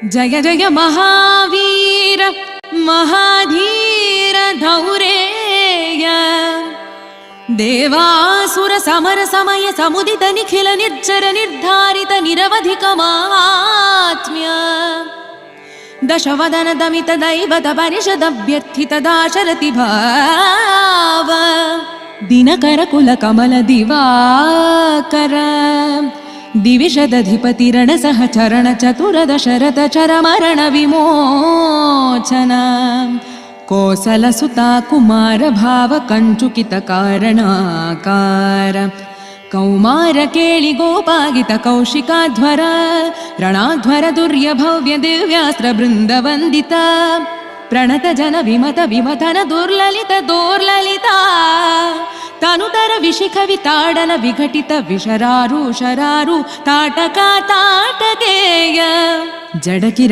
जय जय महावीर महाधीर धौरेय देवासुर समर समय समुदित निखिल निर्जर निर्धारित निरवधिक महात्म्य दशवदन दमित दैवत परिषद अभ्यर्थित दाशरथि भाव दिनकर कुल कमल दिवाकर दिविशदधिपति रण सहचरण चतुर दशरथ चरमरण विमोचन कोसल सुता कुमार भाव कंचुकित कारणाकार कौमार केळि गोपागित कौशिकाध्वर ರಣಾಧ್ವರ दुर्य भव्य दिव्यास्त्र बृंद वंदित प्रणत जन विमत विमथन दुर्ललित दोर्ललिता तनुतर विशिख विताडन विघटित विशरारु शरारु ताटका ताटकेय जडकिर